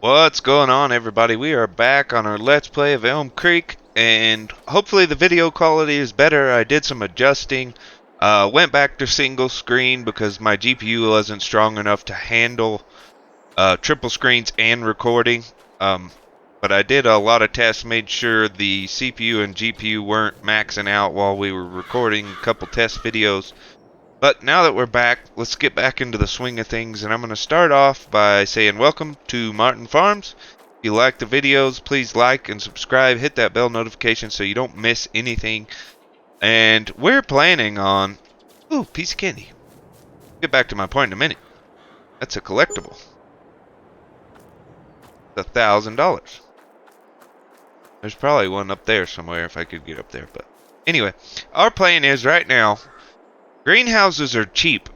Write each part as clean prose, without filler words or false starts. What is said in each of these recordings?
What's going on, everybody? We are back on our Let's Play of Elm Creek, and hopefully the video quality is better. I did some adjusting, went back to single screen because my GPU wasn't strong enough to handle triple screens and recording. Um, but I did a lot of tests, made sure the CPU and GPU weren't maxing out while we were recording a couple test videos. But now that we're back, let's get back into the swing of things, and I'm going to start off by saying welcome to Martin Farms. If you like the videos, please like and subscribe, hit that bell notification so you don't miss anything. And we're planning on... Ooh, piece of candy. Get back to my point in a minute. That's a collectible. It's $1,000. There's probably one up there somewhere if I could get up there, but... Anyway, our plan is right now, greenhouses are cheap.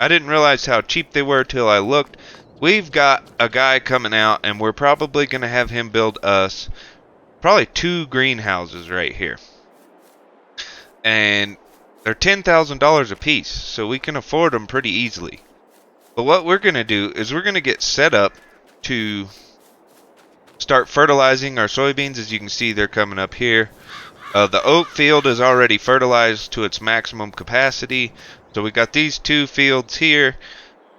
I didn't realize how cheap they were till I looked. We've got a guy coming out, and we're probably going to have him build us probably 2 greenhouses right here. And they're $10,000 a piece, so we can afford them pretty easily. But what we're going to do is we're going to get set up to start fertilizing our soybeans. As you can see, they're coming up here. The oat field is already fertilized to its maximum capacity. So we got these 2 fields here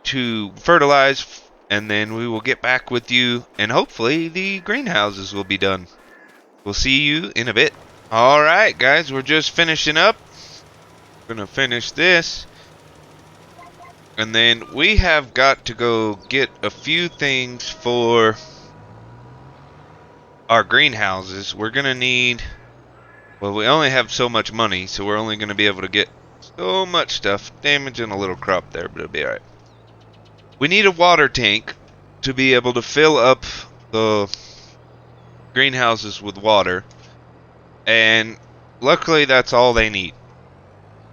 to fertilize, and then we will get back with you, and hopefully the greenhouses will be done. We'll see you in a bit. Alright guys, we're just finishing up. We're gonna finish this, and then we have got to go get a few things for our greenhouses. We're gonna need, well, we only have so much money, so we're only gonna be able to get so much stuff. Damaging a little crop there, but it'll be alright. We need a water tank to be able to fill up the greenhouses with water, and luckily that's all they need.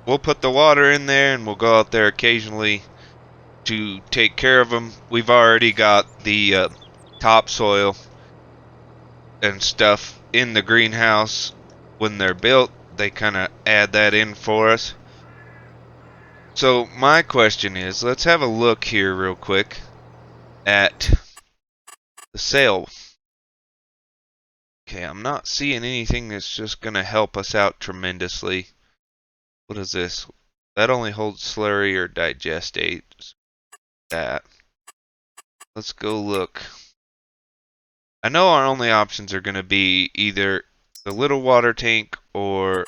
We'll put the water in there, and we'll go out there occasionally to take care of them. We've already got the topsoil and stuff in the greenhouse. When they're built, they kind of add that in for us. So my question is, let's have a look here real quick at the sale. Okay, I'm not seeing anything that's just going to help us out tremendously. What is this? That only holds slurry or digestate. That. Let's go look. I know our only options are going to be either the little water tank or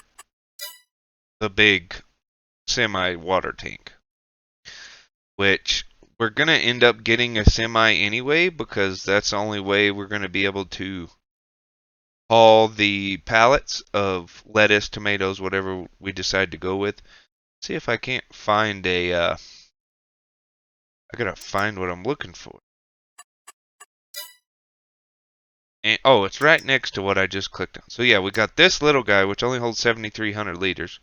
the big semi-water tank. Which we're going to end up getting a semi anyway, because that's the only way we're going to be able to haul the pallets of lettuce, tomatoes, whatever we decide to go with. See if I can't find a, I gotta find what I'm looking for. And, oh, it's right next to what I just clicked on. So yeah, we got this little guy, which only holds 7,300 liters.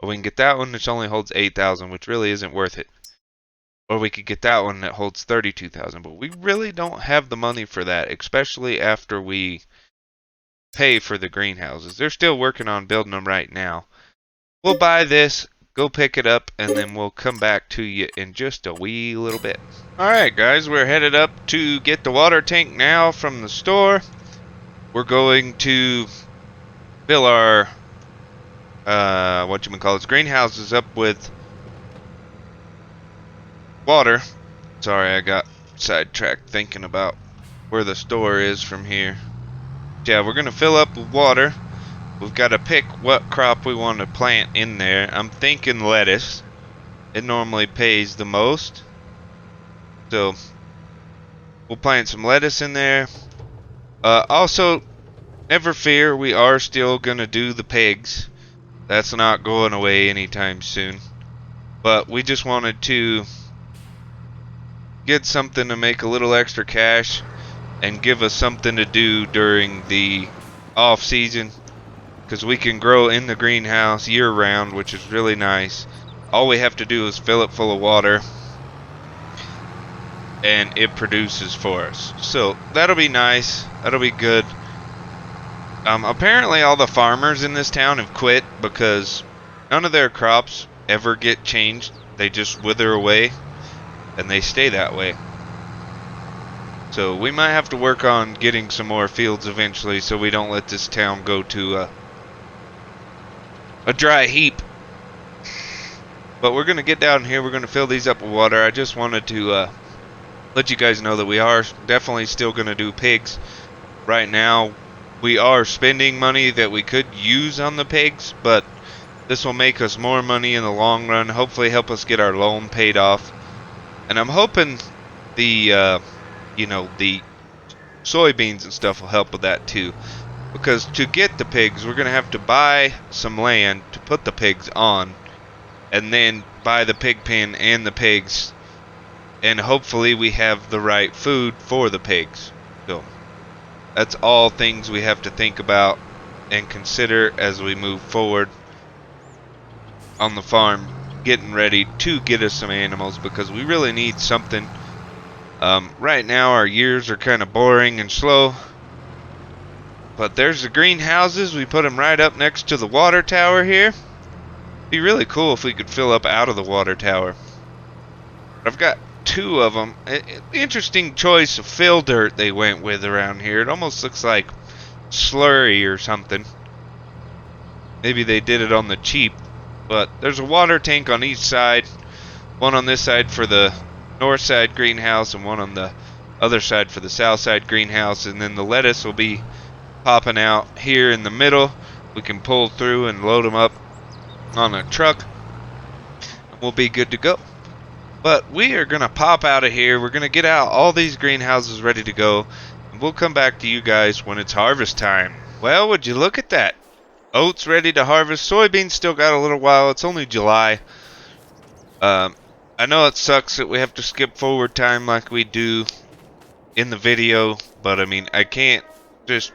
Or we can get that one, which only holds 8,000, which really isn't worth it. Or we could get that one that holds 32,000, but we really don't have the money for that, especially after we pay for the greenhouses. They're still working on building them right now. We'll buy this, go pick it up, and then we'll come back to you in just a wee little bit. Alright guys, we're headed up to get the water tank now from the store. We're going to fill our greenhouses up with water. Sorry, I got sidetracked thinking about where the store is from here. Yeah, we're gonna fill up with water. We've got to pick what crop we want to plant in there. I'm thinking lettuce. It normally pays the most. So we'll plant some lettuce in there. Also, never fear, we are still gonna do the pigs. That's not going away anytime soon. But we just wanted to get something to make a little extra cash and give us something to do during the off season, because we can grow in the greenhouse year round, which is really nice. All we have to do is fill it full of water and it produces for us. So that'll be nice. That'll be good. Apparently all the farmers in this town have quit because none of their crops ever get changed. They just wither away and they stay that way. So we might have to work on getting some more fields eventually so we don't let this town go to a dry heap. But we're going to get down here. We're going to fill these up with water. I just wanted to let you guys know that we are definitely still going to do pigs. Right now, we are spending money that we could use on the pigs, but this will make us more money in the long run. Hopefully help us get our loan paid off. And I'm hoping the, the soybeans and stuff will help with that too. Because to get the pigs, we're going to have to buy some land to put the pigs on. And then buy the pig pen and the pigs. And hopefully we have the right food for the pigs. So that's all things we have to think about and consider as we move forward on the farm, getting ready to get us some animals, because we really need something. Right now our years are kind of boring and slow, but there's the greenhouses. We put them right up next to the water tower here. Be really cool if we could fill up out of the water tower. I've got 2 of them. Interesting choice of fill dirt they went with around here. It almost looks like slurry or something. Maybe they did it on the cheap. But there's a water tank on each side. One on this side for the north side greenhouse and one on the other side for the south side greenhouse. And then the lettuce will be popping out here in the middle. We can pull through and load them up on a truck. And we'll be good to go. But we are going to pop out of here. We're going to get out all these greenhouses ready to go. And we'll come back to you guys when it's harvest time. Well, would you look at that? Oats ready to harvest. Soybeans still got a little while. It's only July. I know it sucks that we have to skip forward time like we do in the video. But, I mean, I can't just...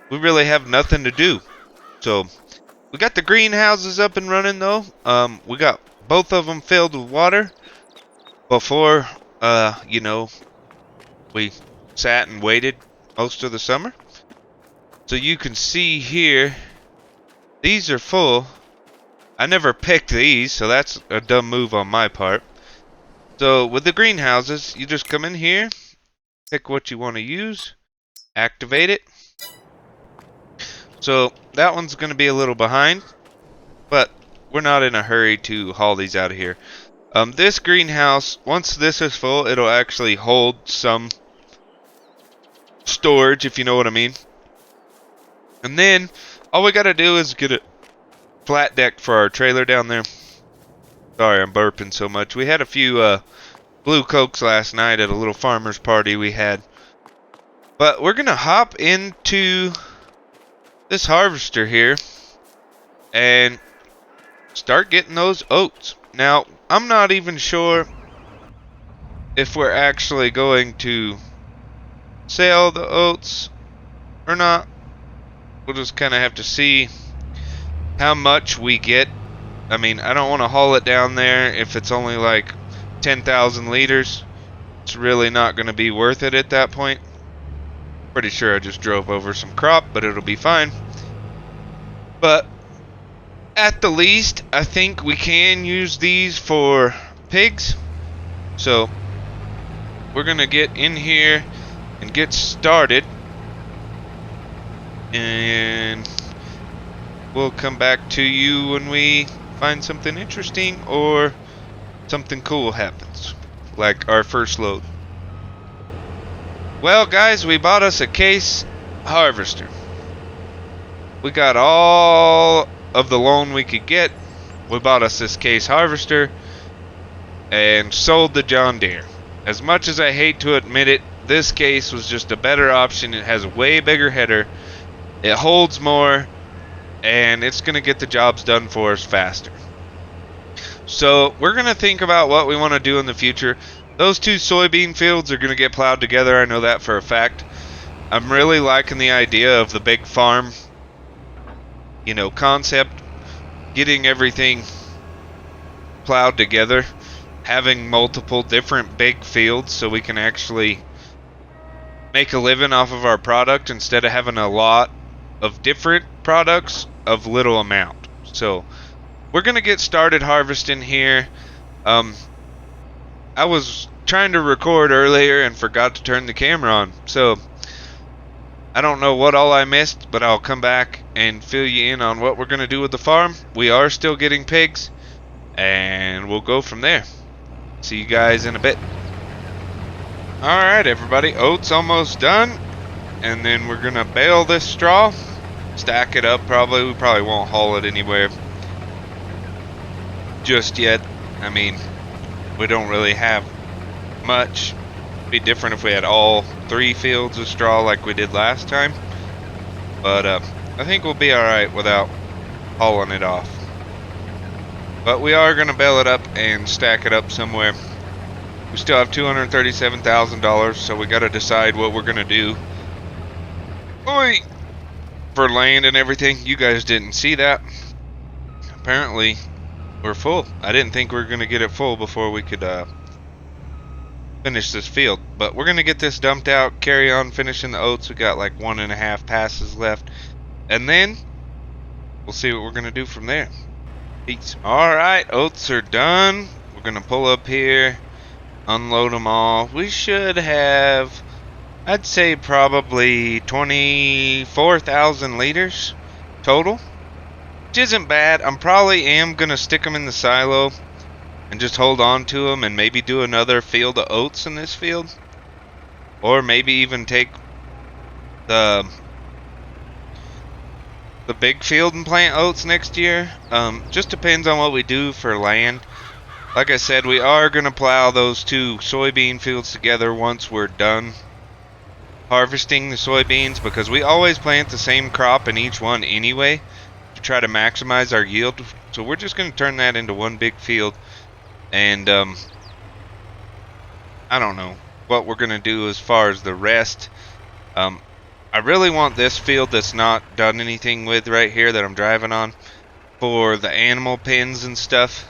We really have nothing to do. So, we got the greenhouses up and running, though. We got both of them filled with water. Before, we sat and waited most of the summer. So you can see here, these are full. I never picked these, so that's a dumb move on my part. So with the greenhouses, you just come in here, pick what you want to use, activate it. So that one's going to be a little behind, but we're not in a hurry to haul these out of here. This greenhouse, once this is full, it'll actually hold some storage, if you know what I mean. And then, all we gotta do is get a flat deck for our trailer down there. Sorry, I'm burping so much. We had a few, Blue Cokes last night at a little farmer's party we had. But we're gonna hop into this harvester here and start getting those oats. Now, I'm not even sure if we're actually going to sell the oats or not. We'll just kind of have to see how much we get. I mean, I don't want to haul it down there if it's only like 10,000 liters. It's really not going to be worth it at that point. Pretty sure I just drove over some crop, but it'll be fine. But at the least, I think we can use these for pigs. So we're gonna get in here and get started, and we'll come back to you when we find something interesting or something cool happens, like our first load. Well guys, we bought us a case harvester. We got all of the loan we could get. We bought us this case harvester and sold the John Deere. As much as I hate to admit it, this case was just a better option. It has a way bigger header, it holds more, and it's going to get the jobs done for us faster. So we're going to think about what we want to do in the future. Those 2 soybean fields are going to get plowed together, I know that for a fact. I'm really liking the idea of the big farm, concept, getting everything plowed together, having multiple different big fields so we can actually make a living off of our product instead of having a lot of different products of little amount. So we're gonna get started harvesting here. I was trying to record earlier and forgot to turn the camera on. So I don't know what all I missed, but I'll come back and fill you in on what we're going to do with the farm. We are still getting pigs, and we'll go from there. See you guys in a bit. Alright, everybody. Oats almost done. And then we're going to bale this straw. Stack it up probably. We probably won't haul it anywhere just yet. I mean, we don't really have much. It'd be different if we had all 3 fields of straw like we did last time. But I think we'll be alright without hauling it off. But we are going to bale it up and stack it up somewhere. We still have $237,000, so we got to decide what we're going to do. Oi! For land and everything. You guys didn't see that. Apparently, we're full. I didn't think we were going to get it full before we could finish this field. But we're going to get this dumped out, carry on finishing the oats. We got like 1.5 passes left. And then, we'll see what we're going to do from there. Peace. Alright, oats are done. We're going to pull up here, unload them all. We should have, I'd say probably 24,000 liters total, which isn't bad. I'm probably gonna stick them in the silo and just hold on to them and maybe do another field of oats in this field, or maybe even take the big field and plant oats next year. Just depends on what we do for land. Like I said, we are gonna plow those 2 soybean fields together once we're done harvesting the soybeans, because we always plant the same crop in each one anyway to try to maximize our yield. So we're just going to turn that into one big field, and I don't know what we're going to do as far as the rest. I really want this field that's not done anything with right here that I'm driving on for the animal pens and stuff,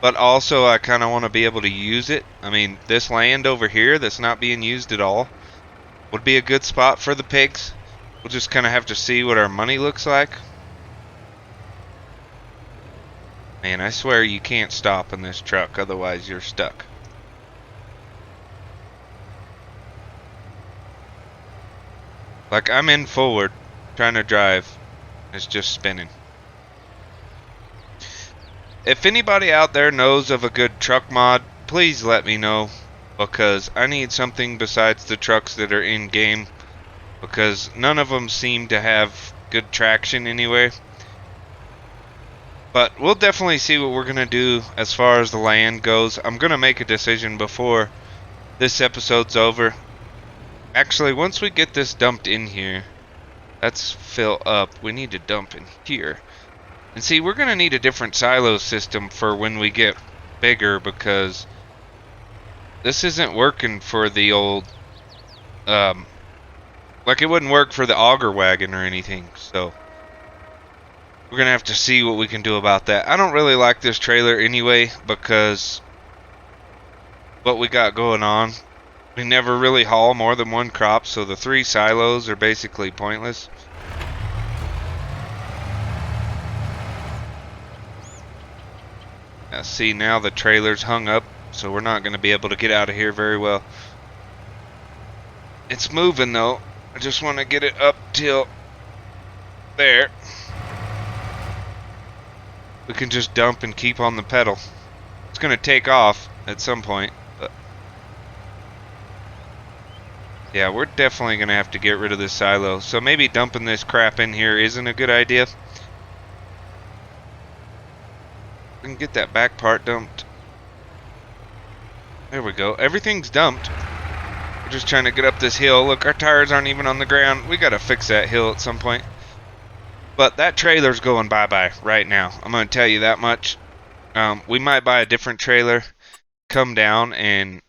but also I kind of want to be able to use it. I mean, this land over here that's not being used at all would be a good spot for the pigs. We'll just kind of have to see what our money looks like. Man, I swear you can't stop in this truck, otherwise you're stuck. Like, I'm in forward, trying to drive. It's just spinning. If anybody out there knows of a good truck mod, please let me know, because I need something besides the trucks that are in game, because none of them seem to have good traction anyway. But we'll definitely see what we're gonna do as far as the land goes. I'm gonna make a decision before this episode's over. Actually, once we get this dumped in here, let's fill up. We need to dump in here. And see, we're gonna need a different silo system for when we get bigger, because this isn't working for the old, like it wouldn't work for the auger wagon or anything, so we're gonna have to see what we can do about that. I don't really like this trailer anyway, because what we got going on, we never really haul more than 1 crop, so the 3 silos are basically pointless. Now see, now the trailer's hung up, so we're not going to be able to get out of here very well. It's moving though. I just want to get it up till there. We can just dump and keep on the pedal. It's going to take off at some point, but yeah, we're definitely going to have to get rid of this silo. So maybe dumping this crap in here isn't a good idea. We can get that back part dumped. There we go. Everything's dumped. We're just trying to get up this hill. Look, our tires aren't even on the ground. We gotta fix that hill at some point. But that trailer's going bye-bye right now. I'm gonna tell you that much. We might buy a different trailer, come down and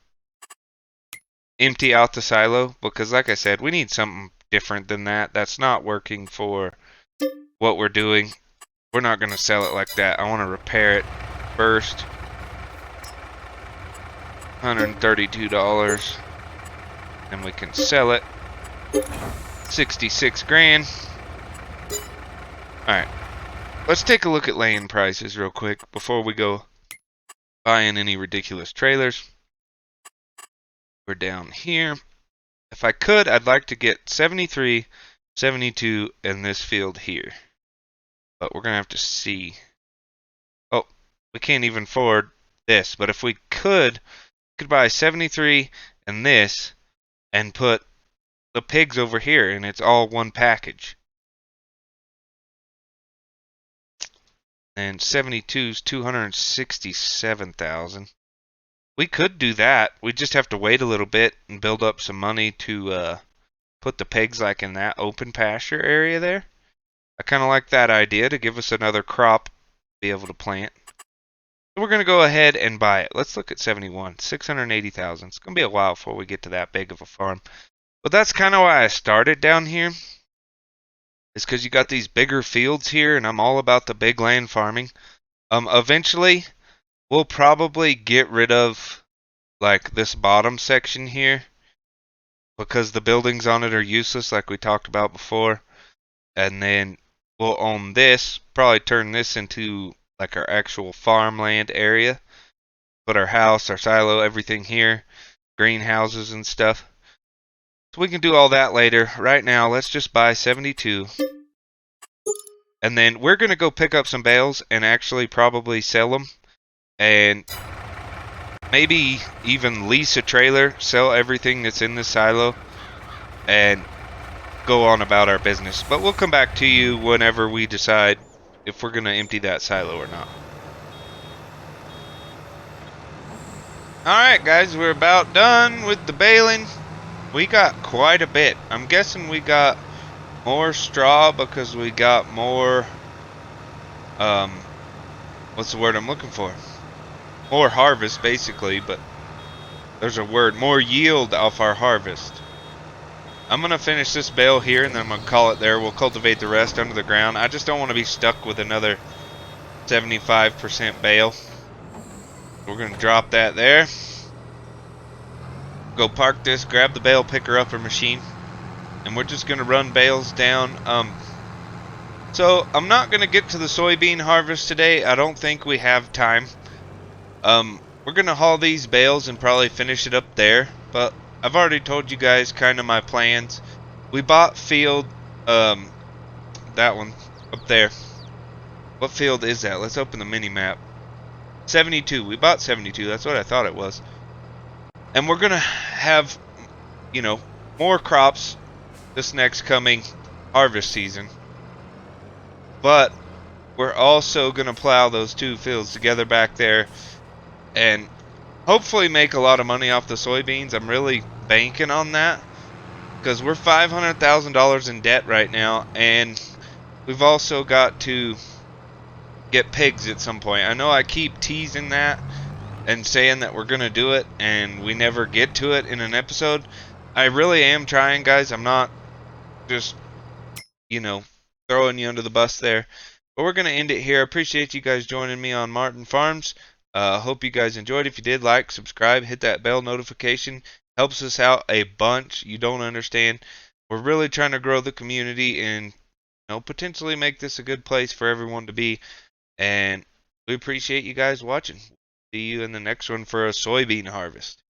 empty out the silo, because like I said, we need something different than that. That's not working for what we're doing. We're not going to sell it like that. I want to repair it first. $132. And we can sell it. 66 grand. Alright. Let's take a look at land prices real quick before we go buying any ridiculous trailers. We're down here. If I could, I'd like to get 73, 72 in this field here. But we're going to have to see. Oh, we can't even afford this. But if we could buy 73 and this and put the pigs over here, and it's all one package. And 72 is 267,000. We could do that. We just have to wait a little bit and build up some money to put the pigs like in that open pasture area there. I kind of like that idea to give us another crop to be able to plant. So we're going to go ahead and buy it. Let's look at 71, 680,000. It's going to be a while before we get to that big of a farm. But that's kind of why I started down here. Is because you got these bigger fields here, and I'm all about the big land farming. Eventually, we'll probably get rid of like this bottom section here because the buildings on it are useless, like we talked about before. And then we'll own this, probably turn this into like our actual farmland area. Put our house, our silo, everything here, greenhouses and stuff. So we can do all that later. Right now, let's just buy 72. And then we're going to go pick up some bales and actually probably sell them. And maybe even lease a trailer, sell everything that's in the silo, and go on about our business. But we'll come back to you whenever we decide if we're going to empty that silo or not. Alright guys, we're about done with the baling. We got quite a bit. I'm guessing we got more straw because we got more, what's the word I'm looking for? More harvest, basically, but there's a word, more yield off our harvest. I'm going to finish this bale here, and then I'm going to call it there. We'll cultivate the rest under the ground. I just don't want to be stuck with another 75% bale. We're going to drop that there. Go park this, grab the bale picker upper machine, and we're just going to run bales down. So I'm not going to get to the soybean harvest today. I don't think we have time. We're going to haul these bales and probably finish it up there. But I've already told you guys kind of my plans. We bought field, that one up there. What field is that? Let's open the mini map. 72. We bought 72. That's what I thought it was. And we're going to have, you know, more crops this next coming harvest season. But we're also going to plow those two fields together back there and hopefully make a lot of money off the soybeans. I'm really banking on that because we're $500,000 in debt right now, and we've also got to get pigs at some point. I know I keep teasing that and saying that we're going to do it, and we never get to it in an episode. I really am trying, guys. I'm not just, you know, throwing you under the bus there. But we're going to end it here. I appreciate you guys joining me on Martin Farms. Hope you guys enjoyed. If you did, like, subscribe, hit that bell notification. Helps us out a bunch. You don't understand. We're really trying to grow the community and, you know, potentially make this a good place for everyone to be. And we appreciate you guys watching. See you in the next one for a soybean harvest.